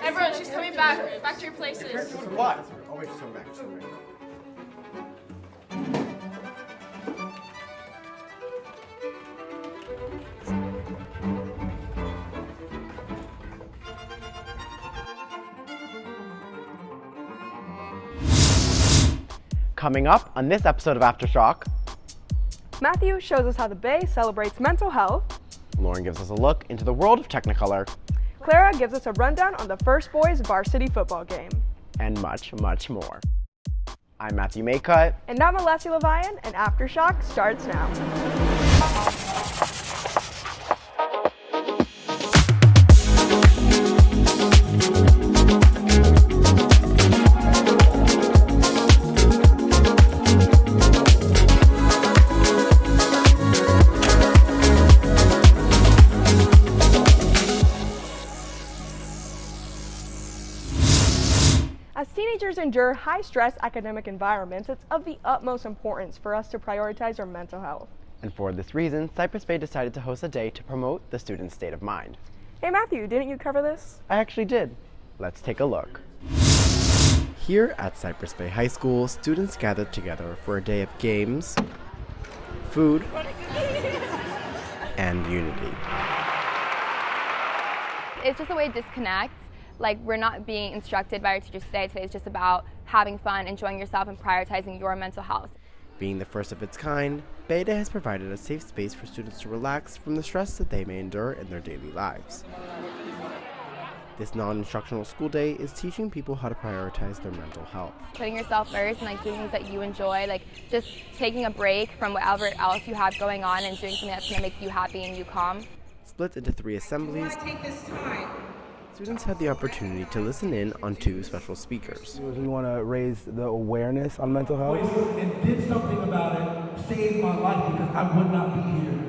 Everyone, she's coming back. Back to your places. What? Oh wait, she's coming back. Coming up on this episode of Aftershock, Matthew shows us how the Bay celebrates mental health. Lauren gives us a look into the world of Technicolor. Clara gives us a rundown on the first boys varsity football game. And much, much more. I'm Matthew Maycutt. And I'm Alessia Levian, and Aftershock starts now. As teenagers endure high-stress academic environments, it's of the utmost importance for us to prioritize our mental health. And for this reason, Cypress Bay decided to host a day to promote the student's state of mind. Hey Matthew, didn't you cover this? I actually did. Let's take a look. Here at Cypress Bay High School, students gathered together for a day of games, food, and unity. It's just a way to disconnect. Like, we're not being instructed by our teachers today. Today is just about having fun, enjoying yourself, and prioritizing your mental health. Being the first of its kind, Bay Day has provided a safe space for students to relax from the stress that they may endure in their daily lives. This non-instructional school day is teaching people how to prioritize their mental health. Putting yourself first and doing things that you enjoy, just taking a break from whatever else you have going on and doing something that's going to make you happy and you calm. Split into 3 assemblies, students had the opportunity to listen in on 2 special speakers. We want to raise the awareness on mental health. And did something about it, saved my life because I would not be here.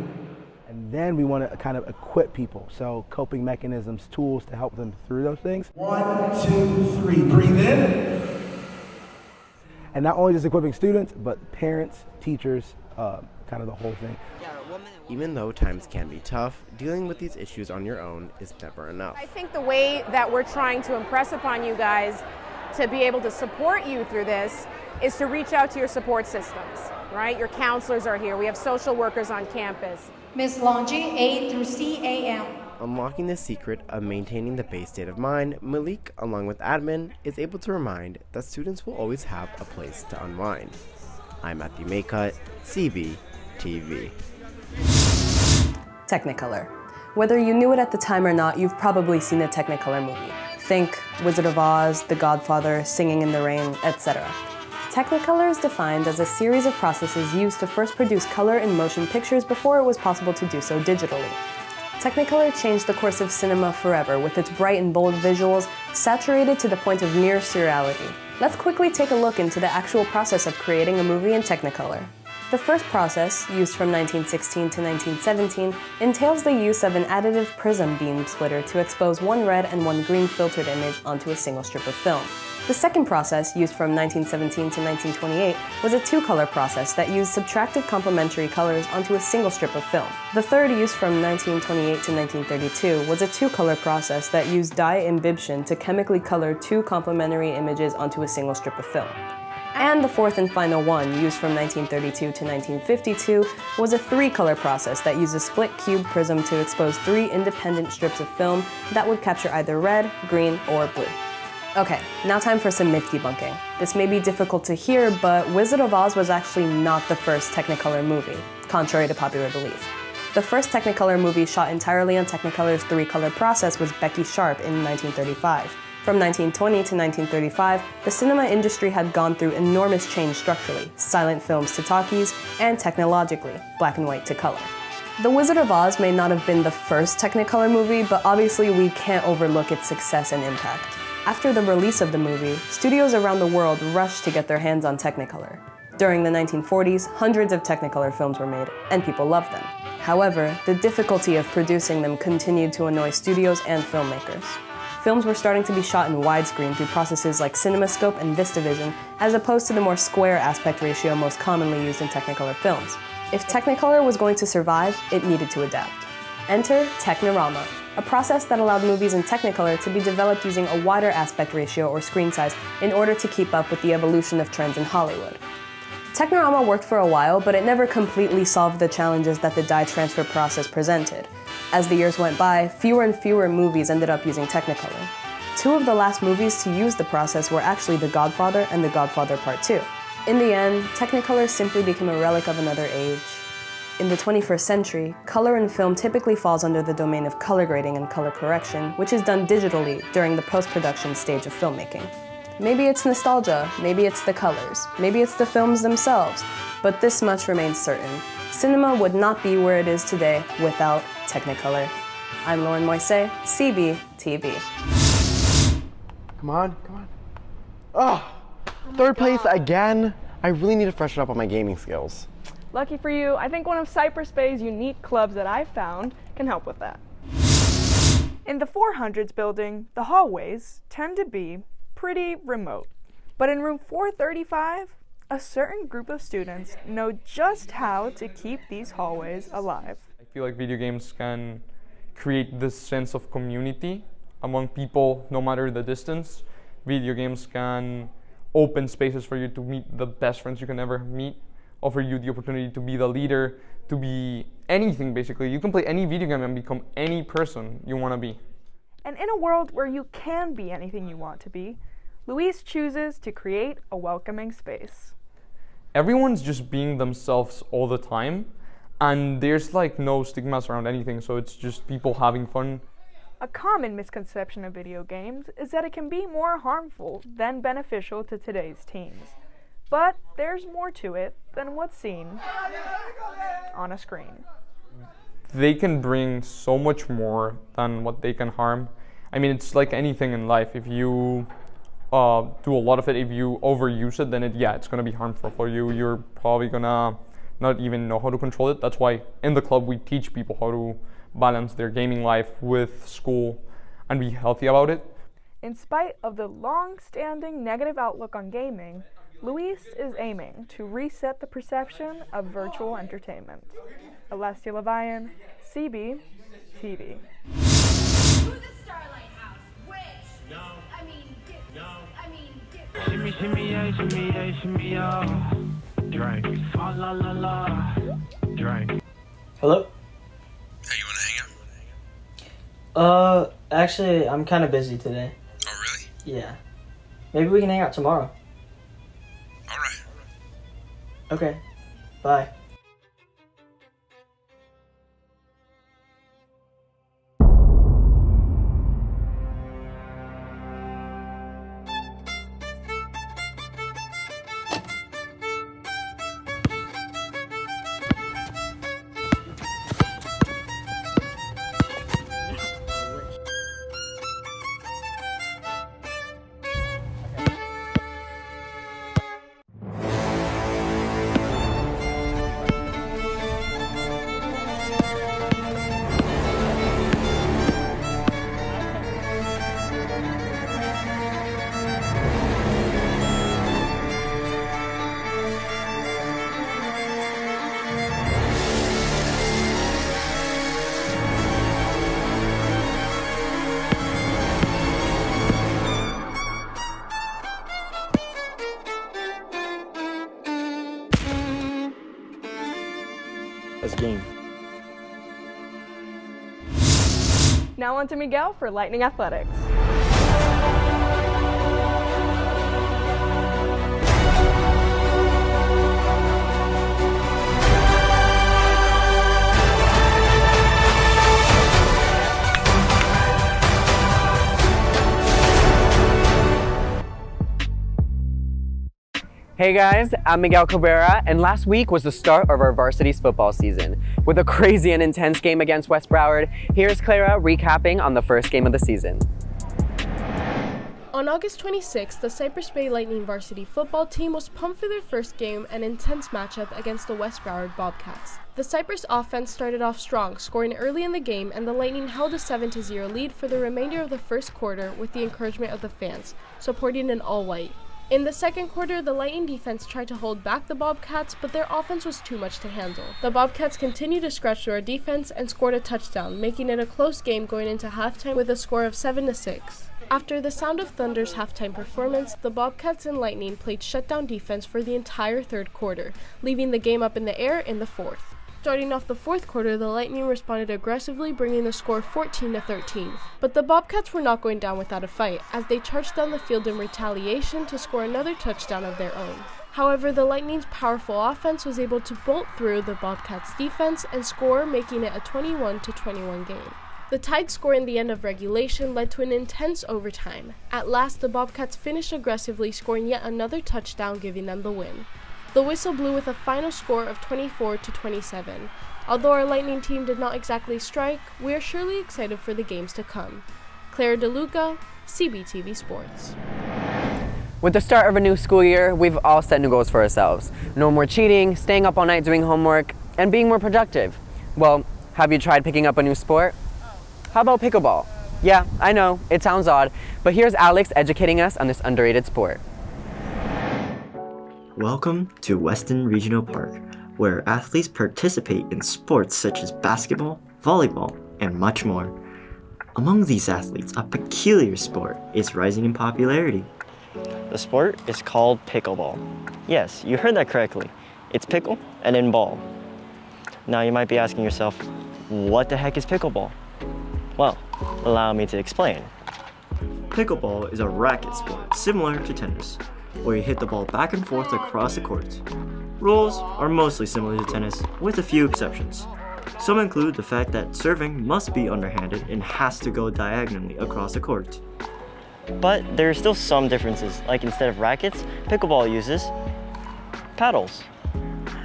And then we want to kind of equip people, so coping mechanisms, tools to help them through those things. 1, 2, 3, breathe in. And not only just equipping students, but parents, teachers, kind of the whole thing. Even though times can be tough, dealing with these issues on your own is never enough. I think the way that we're trying to impress upon you guys to be able to support you through this is to reach out to your support systems, right? Your counselors are here. We have social workers on campus. Ms. Longi, A through CAM. Unlocking the secret of maintaining the base state of mind, Malik, along with admin, is able to remind that students will always have a place to unwind. I'm Matthew Maycutt, CV TV. Technicolor. Whether you knew it at the time or not, you've probably seen a Technicolor movie. Think Wizard of Oz, The Godfather, Singing in the Rain, etc. Technicolor is defined as a series of processes used to first produce color in motion pictures before it was possible to do so digitally. Technicolor changed the course of cinema forever with its bright and bold visuals, saturated to the point of near surreality. Let's quickly take a look into the actual process of creating a movie in Technicolor. The first process, used from 1916 to 1917, entails the use of an additive prism beam splitter to expose one red and one green filtered image onto a single strip of film. The second process, used from 1917 to 1928, was a two-color process that used subtractive complementary colors onto a single strip of film. The third, used from 1928 to 1932, was a two-color process that used dye imbibition to chemically color 2 complementary images onto a single strip of film. And the fourth and final one, used from 1932 to 1952, was a 3-color process that used a split cube prism to expose 3 independent strips of film that would capture either red, green, or blue. Okay, now time for some myth debunking. This may be difficult to hear, but Wizard of Oz was actually not the first Technicolor movie, contrary to popular belief. The first Technicolor movie shot entirely on Technicolor's 3-color process was Becky Sharp in 1935. From 1920 to 1935, the cinema industry had gone through enormous change structurally, silent films to talkies, and technologically, black and white to color. The Wizard of Oz may not have been the first Technicolor movie, but obviously we can't overlook its success and impact. After the release of the movie, studios around the world rushed to get their hands on Technicolor. During the 1940s, hundreds of Technicolor films were made, and people loved them. However, the difficulty of producing them continued to annoy studios and filmmakers. Films were starting to be shot in widescreen through processes like CinemaScope and VistaVision, as opposed to the more square aspect ratio most commonly used in Technicolor films. If Technicolor was going to survive, it needed to adapt. Enter Technorama, a process that allowed movies in Technicolor to be developed using a wider aspect ratio or screen size in order to keep up with the evolution of trends in Hollywood. Technorama worked for a while, but it never completely solved the challenges that the dye transfer process presented. As the years went by, fewer and fewer movies ended up using Technicolor. Two of the last movies to use the process were actually The Godfather and The Godfather Part 2. In the end, Technicolor simply became a relic of another age. In the 21st century, color in film typically falls under the domain of color grading and color correction, which is done digitally during the post-production stage of filmmaking. Maybe it's nostalgia, maybe it's the colors, maybe it's the films themselves, but this much remains certain. Cinema would not be where it is today without Technicolor. I'm Lauren Moise, CB TV. Come on, come on. Oh, third place again. I really need to freshen up on my gaming skills. Lucky for you, I think one of Cypress Bay's unique clubs that I've found can help with that. In the 400s building, the hallways tend to be pretty remote. But in room 435, a certain group of students know just how to keep these hallways alive. I feel like video games can create this sense of community among people, no matter the distance. Video games can open spaces for you to meet the best friends you can ever meet, offer you the opportunity to be the leader, to be anything basically. You can play any video game and become any person you want to be. And in a world where you can be anything you want to be, Luis chooses to create a welcoming space. Everyone's just being themselves all the time, and there's like no stigmas around anything, so it's just people having fun. A common misconception of video games is that it can be more harmful than beneficial to today's teens. But there's more to it than what's seen on a screen. They can bring so much more than what they can harm. I mean, it's like anything in life. If you do a lot of it, if you overuse it, then it's gonna be harmful for you. You're probably gonna not even know how to control it. That's why in the club we teach people how to balance their gaming life with school and be healthy about it. In spite of the long-standing negative outlook on gaming, Luis is aiming to reset the perception of virtual entertainment. Alessia Levian, CB TV. Shimmy, shimmy, yeah, shimmy, yeah, shimmy, yeah. Drink. La la la la. Drink. Hello? Hey, you wanna hang out? Actually, I'm kind of busy today. Oh, really? Yeah. Maybe we can hang out tomorrow. Alright. Okay. Bye. Let's game. Now on to Miguel for Lightning Athletics. Hey guys, I'm Miguel Cabrera, and last week was the start of our Varsity's football season. With a crazy and intense game against West Broward, here's Clara recapping on the first game of the season. On August 26th, the Cypress Bay Lightning varsity football team was pumped for their first game, an intense matchup against the West Broward Bobcats. The Cypress offense started off strong, scoring early in the game, and the Lightning held a 7-0 lead for the remainder of the first quarter with the encouragement of the fans, supporting an all-white. In the second quarter, the Lightning defense tried to hold back the Bobcats, but their offense was too much to handle. The Bobcats continued to scratch through our defense and scored a touchdown, making it a close game going into halftime with a score of 7-6. After the Sound of Thunder's halftime performance, the Bobcats and Lightning played shutdown defense for the entire third quarter, leaving the game up in the air in the fourth. Starting off the fourth quarter, the Lightning responded aggressively, bringing the score 14-13. But the Bobcats were not going down without a fight, as they charged down the field in retaliation to score another touchdown of their own. However, the Lightning's powerful offense was able to bolt through the Bobcats' defense and score, making it a 21-21 game. The tied score in the end of regulation led to an intense overtime. At last, the Bobcats finished aggressively, scoring yet another touchdown, giving them the win. The whistle blew with a final score of 24-27. Although our Lightning team did not exactly strike, we are surely excited for the games to come. Clara DeLuca, CBTV Sports. With the start of a new school year, we've all set new goals for ourselves. No more cheating, staying up all night doing homework, and being more productive. Well, have you tried picking up a new sport? How about pickleball? Yeah, I know, it sounds odd, but here's Alex educating us on this underrated sport. Welcome to Weston Regional Park, where athletes participate in sports such as basketball, volleyball, and much more. Among these athletes, a peculiar sport is rising in popularity. The sport is called pickleball. Yes, you heard that correctly. It's pickle and then ball. Now you might be asking yourself, what the heck is pickleball? Well, allow me to explain. Pickleball is a racket sport similar to tennis, where you hit the ball back and forth across the court. Rules are mostly similar to tennis, with a few exceptions. Some include the fact that serving must be underhanded and has to go diagonally across the court. But there are still some differences, like instead of rackets, pickleball uses paddles.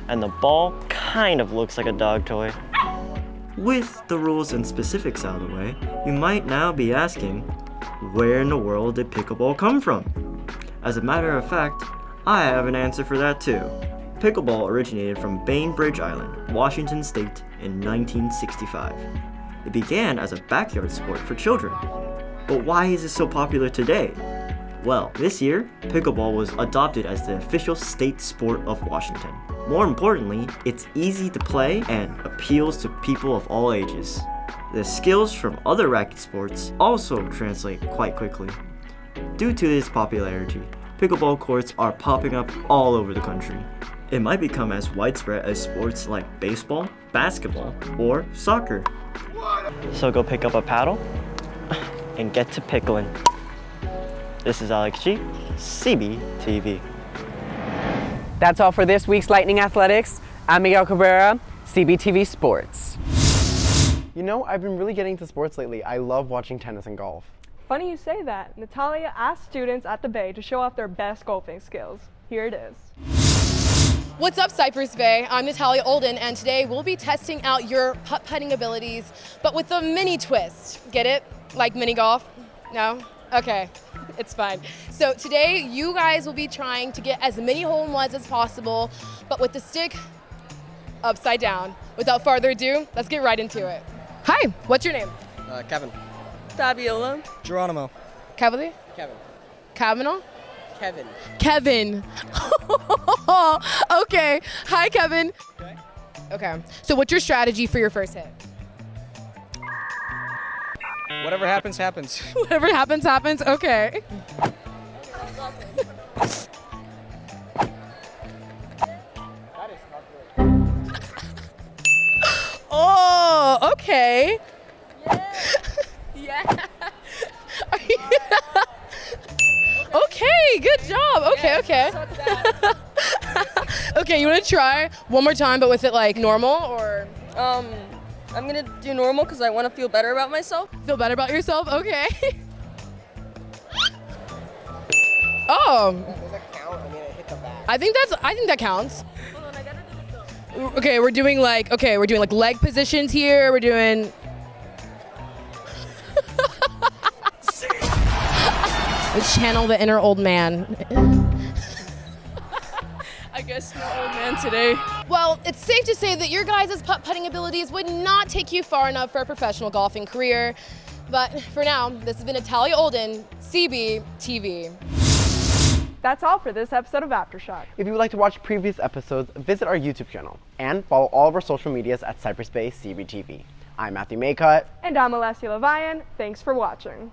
And the ball kind of looks like a dog toy. With the rules and specifics out of the way, you might now be asking, where in the world did pickleball come from? As a matter of fact, I have an answer for that too. Pickleball originated from Bainbridge Island, Washington State in 1965. It began as a backyard sport for children. But why is it so popular today? Well, this year, pickleball was adopted as the official state sport of Washington. More importantly, it's easy to play and appeals to people of all ages. The skills from other racket sports also translate quite quickly. Due to its popularity, pickleball courts are popping up all over the country. It might become as widespread as sports like baseball, basketball, or soccer. So go pick up a paddle and get to pickling. This is Alex G, CBTV. That's all for this week's Lightning Athletics. I'm Miguel Cabrera, CBTV Sports. You know, I've been really getting into sports lately. I love watching tennis and golf. Funny you say that. Natalia asked students at the Bay to show off their best golfing skills. Here it is. What's up, Cypress Bay? I'm Natalia Olden, and today we'll be testing out your putt-putting abilities, but with a mini twist. Get it? Like mini golf? No? Okay, it's fine. So today, you guys will be trying to get as many hole-in-ones as possible, but with the stick upside down. Without further ado, let's get right into it. Hi, what's your name? Kevin. Fabiola. Geronimo. Cavalier? Kevin. Kavanaugh? Kevin. Kevin. Okay. Hi, Kevin. Okay. So what's your strategy for your first hit? Whatever happens, happens. Whatever happens, happens. Okay. Oh, okay. Yeah. Okay, good job. Okay. Okay, you want to try one more time, but with it like normal, or? I'm gonna do normal because I want to feel better about myself. Feel better about yourself? Okay. Oh. Does that count? I mean, it hit the back. I think that counts. Hold on, I gotta do this though. Okay, we're doing like leg positions here. We're doing. We channel the inner old man. I guess no old man today. Well, it's safe to say that your guys' putt-putting abilities would not take you far enough for a professional golfing career. But for now, this has been Natalia Olden, CB TV. That's all for this episode of Aftershock. If you would like to watch previous episodes, visit our YouTube channel and follow all of our social medias at Cypress Bay CBTV. I'm Matthew Maycutt. And I'm Alessia Levian. Thanks for watching.